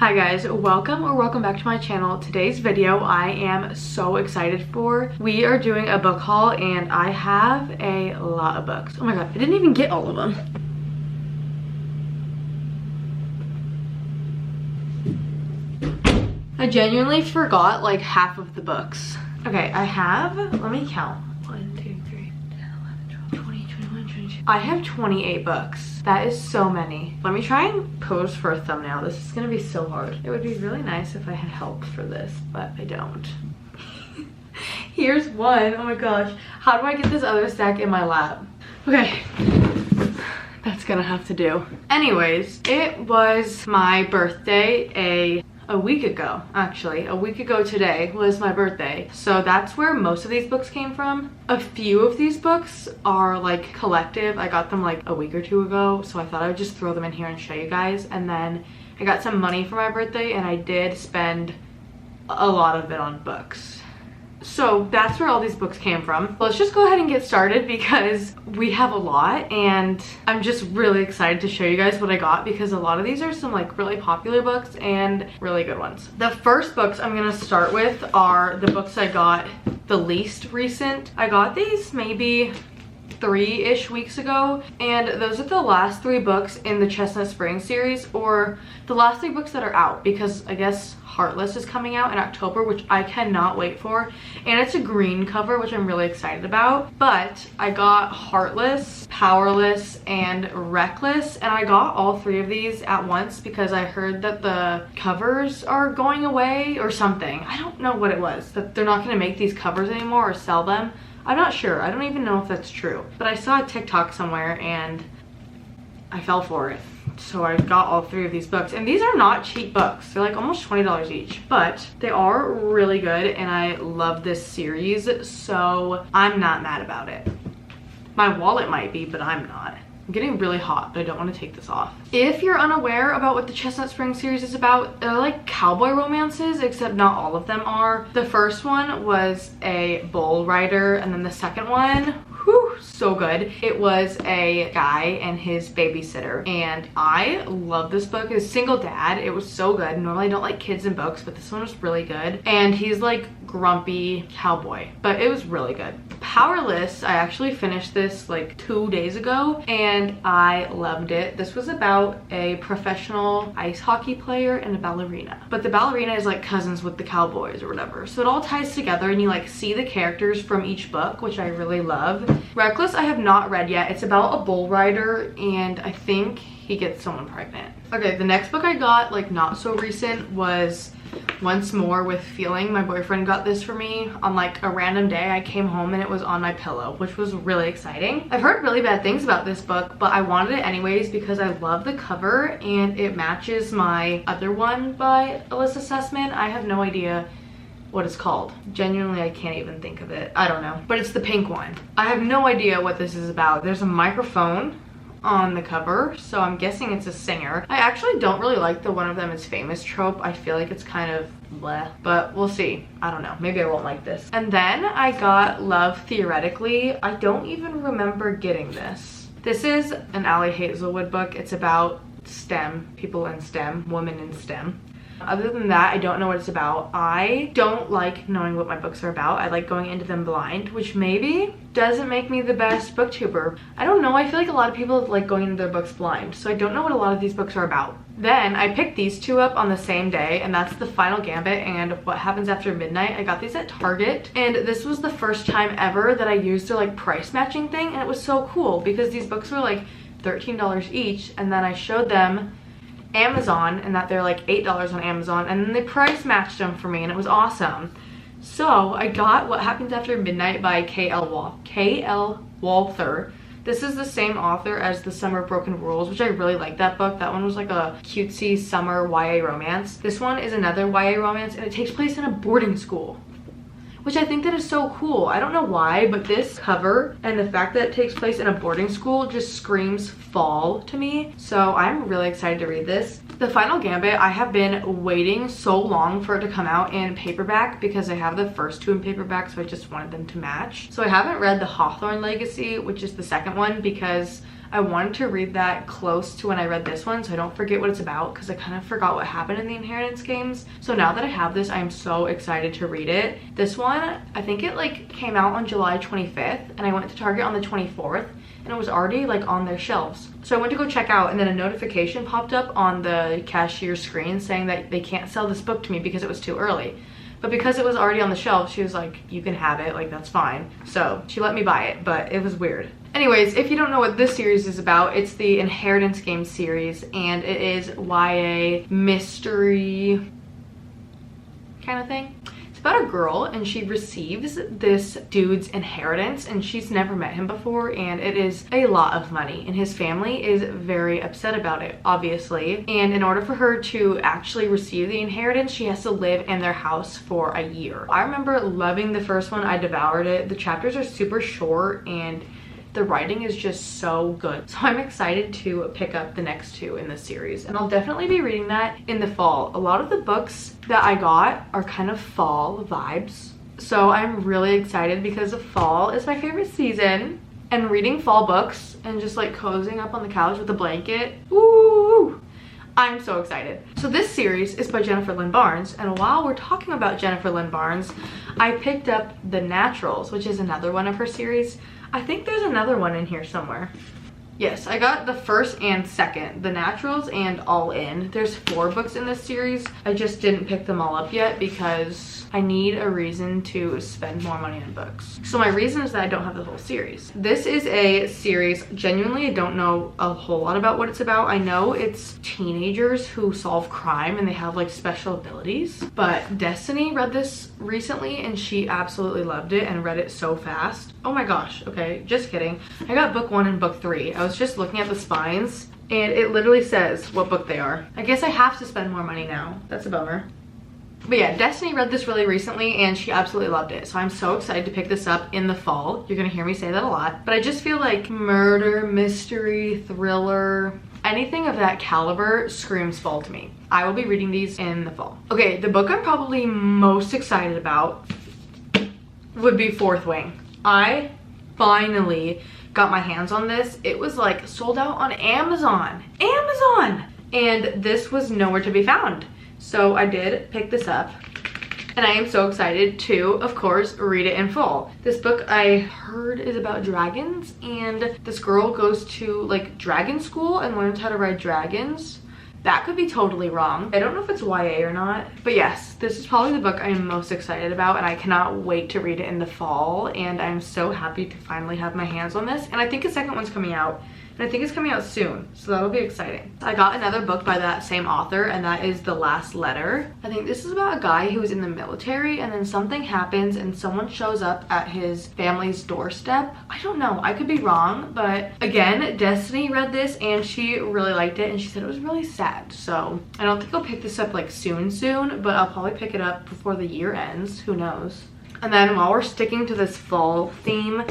Hi guys, welcome back to my channel. Today's video I am so excited for. We are doing a book haul and I have a lot of books. Oh my god, I didn't even get all of them. I genuinely forgot like half of the books. Okay, I have, let me count. 1, 2, 3, 10, 11, 12, 20, 21, 22. I have 28 books. That is so many. Let me try and pose for a thumbnail. This is gonna be so hard. It would be really nice if I had help for this, but I don't. Here's one. Oh my gosh. How do I get this other stack in my lap? Okay. That's gonna have to do. Anyways, it was my birthday a week ago, actually. A week ago today was my birthday. So that's where most of these books came from. A few of these books are like collective. I got them like a week or two ago, so I thought I would just throw them in here and show you guys. And then I got some money for my birthday and I did spend a lot of it on books. So that's where all these books came from. Let's just go ahead and get started because we have a lot and I'm just really excited to show you guys what I got because a lot of these are some like really popular books and really good ones. The first books I'm gonna start with are the books I got the least recent. I got these maybe 3-ish weeks ago, and those are the last 3 books in the Chestnut Spring series, or the last 3 books that are out, because I guess Heartless is coming out in October, which I cannot wait for, and it's a green cover, which I'm really excited about. But I got Heartless, Powerless, and Reckless, and I got all 3 of these at once because I heard that the covers are going away or something. I don't know what it was, that they're not going to make these covers anymore or sell them. I'm not sure. I don't even know if that's true. But I saw a TikTok somewhere and I fell for it. So I got all 3 of these books. And these are not cheap books. They're like almost $20 each. But they are really good and I love this series. So I'm not mad about it. My wallet might be, but I'm not. I'm getting really hot, but I don't want to take this off. If you're unaware about what the Chestnut Spring series is about, they're like cowboy romances, except not all of them are. The first one was a bull rider, and then the second one, whew, so good. It was a guy and his babysitter, and I love this book. It's Single Dad. It was so good. Normally I don't like kids in books, but this one was really good. And he's like grumpy cowboy, but it was really good. Powerless, I actually finished this like 2 days ago and I loved it. This was about a professional ice hockey player and a ballerina, but the ballerina is like cousins with the cowboys or whatever, so it all ties together and you like see the characters from each book, which I really love. Reckless I have not read yet. It's about a bull rider and I think he gets someone pregnant. Okay, the next book I got like not so recent was Once More with Feeling. My boyfriend got this for me on like a random day. I came home and it was on my pillow, which was really exciting. I've heard really bad things about this book, but I wanted it anyways because I love the cover and it matches my other one by Alyssa Sussman. I have no idea what it's called. Genuinely, I can't even think of it. I don't know, but it's the pink one. I have no idea what this is about. There's a microphone on the cover, so I'm guessing it's a singer. I actually don't really like the one of them is famous trope. I feel like it's kind of bleh, but we'll see. I don't know, maybe I won't like this. And then I got Love Theoretically. I don't even remember getting this. This is an Allie Hazelwood book. It's about STEM, people in STEM, women in STEM. Other than that, I don't know what it's about. I don't like knowing what my books are about. I like going into them blind, which maybe doesn't make me the best booktuber. I don't know. I feel like a lot of people like going into their books blind, so I don't know what a lot of these books are about. Then I picked these 2 up on the same day, and that's The Final Gambit and What Happens After Midnight. I got these at Target, and this was the first time ever that I used their like price matching thing, and it was so cool because these books were like $13 each, and then I showed them Amazon and that they're like $8 on Amazon, and then they price matched them for me and it was awesome. So I got What Happens After Midnight by K.L. Walther. This is the same author as The Summer of Broken Rules, which I really like that book. That one was like a cutesy summer YA romance. This one is another YA romance and it takes place in a boarding school, which I think that is so cool. I don't know why, but this cover and the fact that it takes place in a boarding school just screams fall to me. So I'm really excited to read this. The Final Gambit, I have been waiting so long for it to come out in paperback because I have the first 2 in paperback, so I just wanted them to match. So I haven't read The Hawthorne Legacy, which is the second one, because I wanted to read that close to when I read this one so I don't forget what it's about, because I kind of forgot what happened in the Inheritance games. So now that I have this, I'm so excited to read it. This one, I think it like came out on July 25th and I went to Target on the 24th and it was already like on their shelves. So I went to go check out and then a notification popped up on the cashier's screen saying that they can't sell this book to me because it was too early. But because it was already on the shelf, she was like, you can have it, like that's fine. So she let me buy it, but it was weird. Anyways, if you don't know what this series is about, it's the Inheritance Game series and it is YA mystery kind of thing. It's about a girl and she receives this dude's inheritance and she's never met him before, and it is a lot of money and his family is very upset about it, obviously. And in order for her to actually receive the inheritance, she has to live in their house for a year. I remember loving the first one. I devoured it. The chapters are super short and the writing is just so good. So I'm excited to pick up the next two in this series, and I'll definitely be reading that in the fall. A lot of the books that I got are kind of fall vibes. So I'm really excited because fall is my favorite season, and reading fall books and just like cozying up on the couch with a blanket. Ooh, I'm so excited. So this series is by Jennifer Lynn Barnes, and while we're talking about Jennifer Lynn Barnes, I picked up The Naturals, which is another one of her series. I think there's another one in here somewhere. Yes, I got the first and second, The Naturals and All In. There's 4 books in this series. I just didn't pick them all up yet because I need a reason to spend more money on books. So my reason is that I don't have the whole series. This is a series, genuinely I don't know a whole lot about what it's about. I know it's teenagers who solve crime and they have like special abilities. But Destiny read this recently and she absolutely loved it and read it so fast. Oh my gosh, okay, just kidding. I got book 1 and book 3. I was just looking at the spines and it literally says what book they are. I guess I have to spend more money now. That's a bummer. But yeah, Destiny read this really recently and she absolutely loved it. So I'm so excited to pick this up in the fall. You're gonna hear me say that a lot. But I just feel like murder, mystery, thriller, anything of that caliber screams fall to me. I will be reading these in the fall. Okay, the book I'm probably most excited about would be Fourth Wing. I finally got my hands on this. It was like sold out on Amazon. And this was nowhere to be found. So I did pick this up and I am so excited to, of course, read it in full. This book I heard is about dragons and this girl goes to like dragon school and learns how to ride dragons. That could be totally wrong. I don't know if it's YA or not, but yes, this is probably the book I am most excited about and I cannot wait to read it in the fall, and I'm so happy to finally have my hands on this. And I think a second one's coming out. And I think it's coming out soon, so that'll be exciting. I got another book by that same author, and that is The Last Letter. I think this is about a guy who was in the military, and then something happens, and someone shows up at his family's doorstep. I don't know, I could be wrong, but again, Destiny read this, and she really liked it, and she said it was really sad. So I don't think I'll pick this up like soon, but I'll probably pick it up before the year ends, who knows. And then while we're sticking to this fall theme,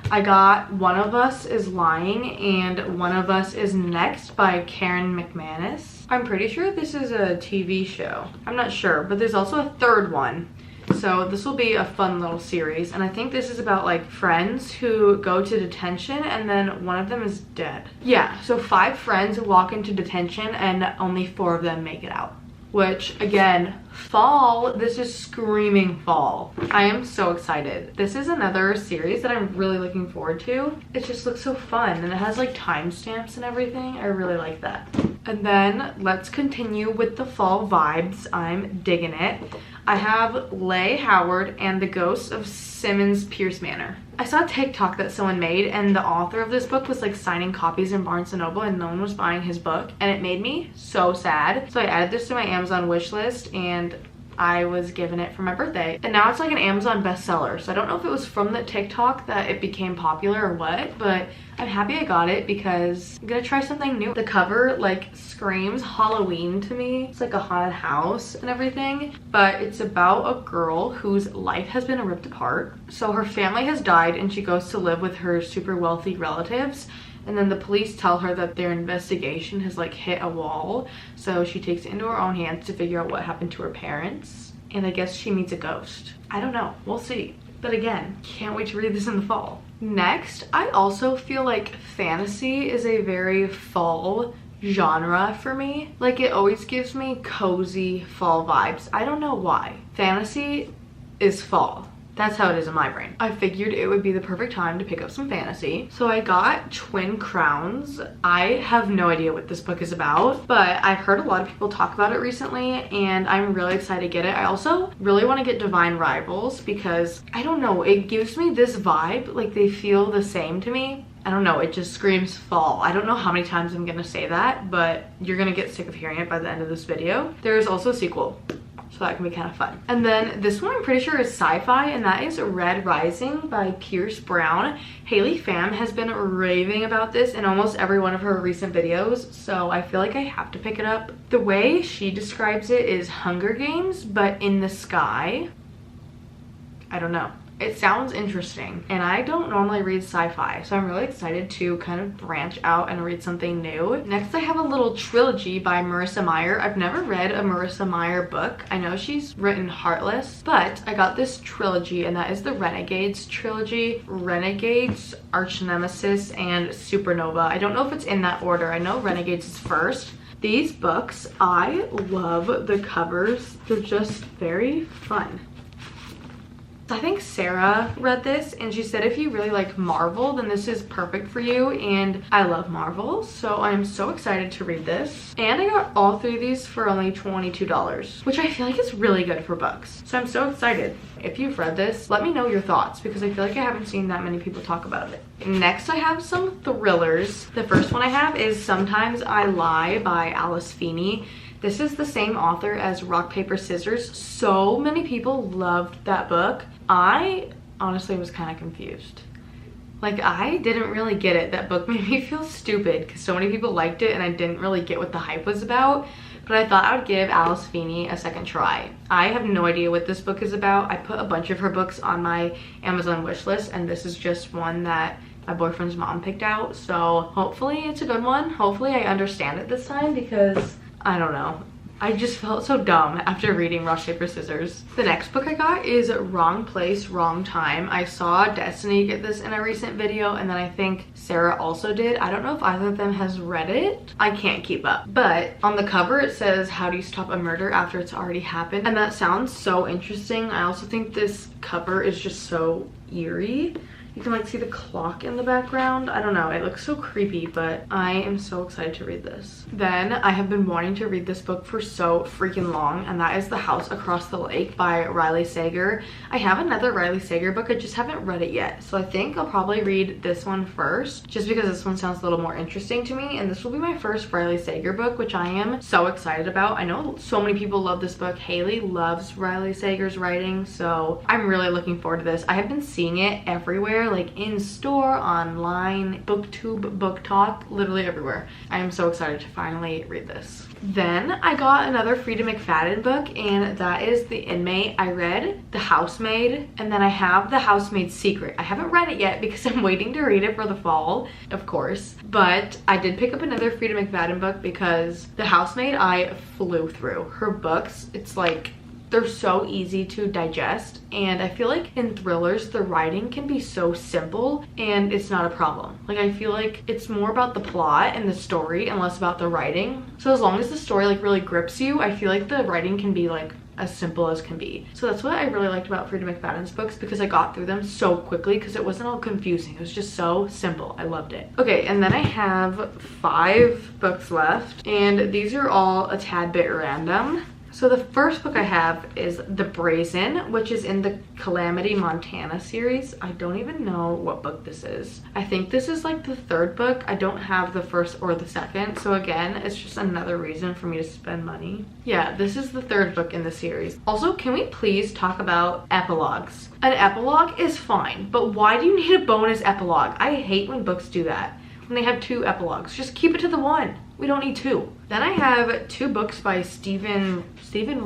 I got One of Us is Lying and One of Us is Next by Karen McManus. I'm pretty sure this is a TV show. I'm not sure, but there's also a third one. So this will be a fun little series. And I think this is about like friends who go to detention and then one of them is dead. Yeah, so 5 friends walk into detention and only 4 of them make it out. Which again, fall, this is screaming fall. I am so excited. This is another series that I'm really looking forward to. It just looks so fun and it has like timestamps and everything. I really like that. And then let's continue with the fall vibes. I'm digging it. I have Leigh Howard and the Ghosts of Simmons Pierce Manor. I saw a TikTok that someone made and the author of this book was like signing copies in Barnes & Noble and no one was buying his book, and it made me so sad. So I added this to my Amazon wish list and I was given it for my birthday. And now it's like an Amazon bestseller. So I don't know if it was from the TikTok that it became popular or what, but I'm happy I got it because I'm gonna try something new. The cover like screams Halloween to me. It's like a haunted house and everything, but it's about a girl whose life has been ripped apart. So her family has died and she goes to live with her super wealthy relatives. And then the police tell her that their investigation has like hit a wall. So she takes it into her own hands to figure out what happened to her parents. And I guess she meets a ghost. I don't know, we'll see. But again, can't wait to read this in the fall. Next, I also feel like fantasy is a very fall genre for me. Like, it always gives me cozy fall vibes. I don't know why. Fantasy is fall. That's how it is in my brain. I figured it would be the perfect time to pick up some fantasy. So I got Twin Crowns. I have no idea what this book is about, but I've heard a lot of people talk about it recently and I'm really excited to get it. I also really want to get Divine Rivals because, I don't know, it gives me this vibe, like they feel the same to me. I don't know, it just screams fall. I don't know how many times I'm gonna say that, but you're gonna get sick of hearing it by the end of this video. There's also a sequel, so that can be kind of fun. And then this one I'm pretty sure is sci-fi, and that is Red Rising by Pierce Brown. Haley Pham has been raving about this in almost every one of her recent videos, so I feel like I have to pick it up. The way she describes it is Hunger Games, but in the sky. I don't know. It sounds interesting, and I don't normally read sci-fi, so I'm really excited to kind of branch out and read something new. Next, I have a little trilogy by Marissa Meyer. I've never read a Marissa Meyer book. I know she's written Heartless, but I got this trilogy, and that is the Renegades trilogy. Renegades, Arch Nemesis, and Supernova. I don't know if it's in that order. I know Renegades is first. These books, I love the covers. They're just very fun. I think Sarah read this and she said if you really like Marvel, then this is perfect for you, and I love Marvel, so I'm so excited to read this. And I got all three of these for only $22, which I feel like is really good for books, so I'm so excited. If you've read this, let me know your thoughts because I feel like I haven't seen that many people talk about it. Next, I have some thrillers. The first one I have is Sometimes I Lie by Alice Feeney. This is the same author as Rock, Paper, Scissors. So many people loved that book. I honestly was kind of confused. Like, I didn't really get it. That book made me feel stupid because so many people liked it and I didn't really get what the hype was about. But I thought I would give Alice Feeney a second try. I have no idea what this book is about. I put a bunch of her books on my Amazon wishlist, and this is just one that my boyfriend's mom picked out. So hopefully it's a good one. Hopefully I understand it this time because I don't know. I just felt so dumb after reading Rock, Paper, Scissors. The next book I got is Wrong Place, Wrong Time. I saw Destiny get this in a recent video, and then I think Sarah also did. I don't know if either of them has read it. I can't keep up. But on the cover it says, how do you stop a murder after it's already happened? And that sounds so interesting. I also think this cover is just so eerie. You can like see the clock in the background. I don't know, it looks so creepy, but I am so excited to read this. Then I have been wanting to read this book for so freaking long, and that is The House Across the Lake by Riley Sager. I have another Riley Sager book, I just haven't read it yet. So I think I'll probably read this one first, just because this one sounds a little more interesting to me, and this will be my first Riley Sager book, which I am so excited about. I know so many people love this book. Haley loves Riley Sager's writing, so I'm really looking forward to this. I have been seeing it everywhere, like in store, online, booktube, booktok, literally everywhere. I am so excited to finally read this. Then I got another Frida McFadden book, and that is The Inmate. I read The Housemaid, and then I have The Housemaid's Secret. I haven't read it yet because I'm waiting to read it for the fall, of course, but I did pick up another Frida McFadden book because The Housemaid I flew through. Her books, it's like, they're so easy to digest, and I feel like in thrillers the writing can be so simple and it's not a problem. Like, I feel like it's more about the plot and the story and less about the writing. So as long as the story like really grips you, I feel like the writing can be like as simple as can be. So that's what I really liked about Frida McFadden's books, because I got through them so quickly because it wasn't all confusing. It was just so simple. I loved it. Okay, and then I have 5 books left, and these are all a tad bit random. So the first book I have is The Brazen, which is in the Calamity Montana series. I don't even know what book this is. I think this is like the 3rd book. I don't have the 1st or the 2nd. So again, it's just another reason for me to spend money. Yeah, this is the 3rd book in the series. Also, can we please talk about epilogues? An epilogue is fine, but why do you need a bonus epilogue? I hate when books do that. When they have 2 epilogues. Just keep it to the 1. We don't need 2. Then I have 2 books by Stephen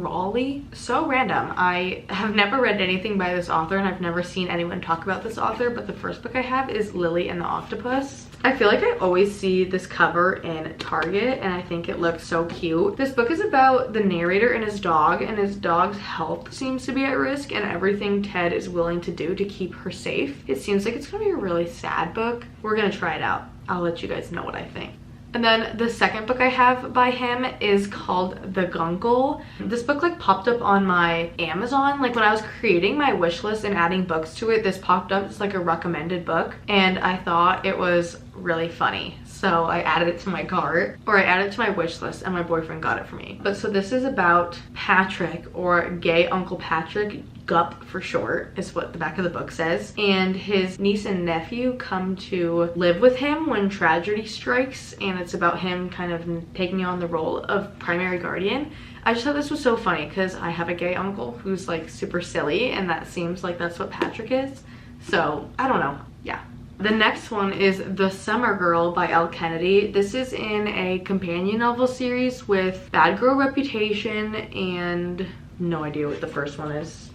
Raleigh. So random. I have never read anything by this author and I've never seen anyone talk about this author, but the first book I have is Lily and the Octopus. I feel like I always see this cover in Target and I think it looks so cute. This book is about the narrator and his dog's health seems to be at risk and everything Ted is willing to do to keep her safe. It seems like it's gonna be a really sad book. We're gonna try it out. I'll let you guys know what I think. And then the second book I have by him is called The Gunkel. This book like popped up on my Amazon. Like when I was creating my wish list and adding books to it, this popped up as like a recommended book. And I thought it was really funny. So I added it to my cart, or I added it to my wish list and my boyfriend got it for me. But so this is about Patrick, or gay Uncle Patrick, Gup for short, is what the back of the book says. And his niece and nephew come to live with him when tragedy strikes, and it's about him kind of taking on the role of primary guardian. I just thought this was so funny because I have a gay uncle who's like super silly, and that seems like that's what Patrick is. So I don't know, yeah. The next one is The Summer Girl by Elle Kennedy. This is in a companion novel series with Bad Girl Reputation and no idea what the first one is.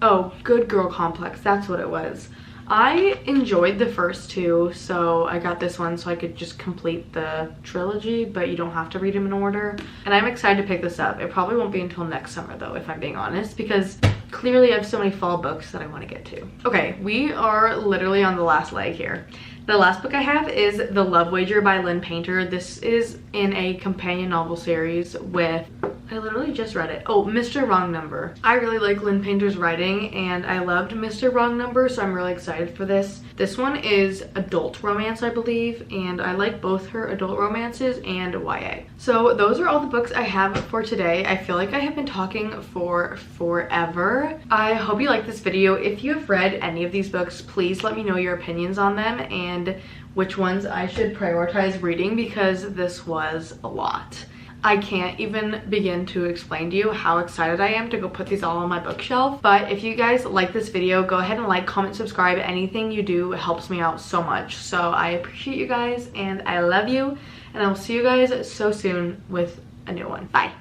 Oh, Good Girl Complex, that's what it was. I enjoyed the first 2, so I got this one so I could just complete the trilogy, but you don't have to read them in order. And I'm excited to pick this up. It probably won't be until next summer though, if I'm being honest, because clearly I have so many fall books that I want to get to. Okay, we are literally on the last leg here. The last book I have is The Love Wager by Lynn Painter. This is in a companion novel series with, I literally just read it. Oh, Mr. Wrong Number. I really like Lynn Painter's writing and I loved Mr. Wrong Number, so I'm really excited for this. This one is adult romance, I believe, and I like both her adult romances and YA. So those are all the books I have for today. I feel like I have been talking for forever. I hope you liked this video. If you have read any of these books, please let me know your opinions on them and which ones I should prioritize reading, because this was a lot. I can't even begin to explain to you how excited I am to go put these all on my bookshelf. But if you guys like this video, go ahead and like, comment, subscribe. Anything you do helps me out so much. So I appreciate you guys and I love you. And I will see you guys so soon with a new one. Bye.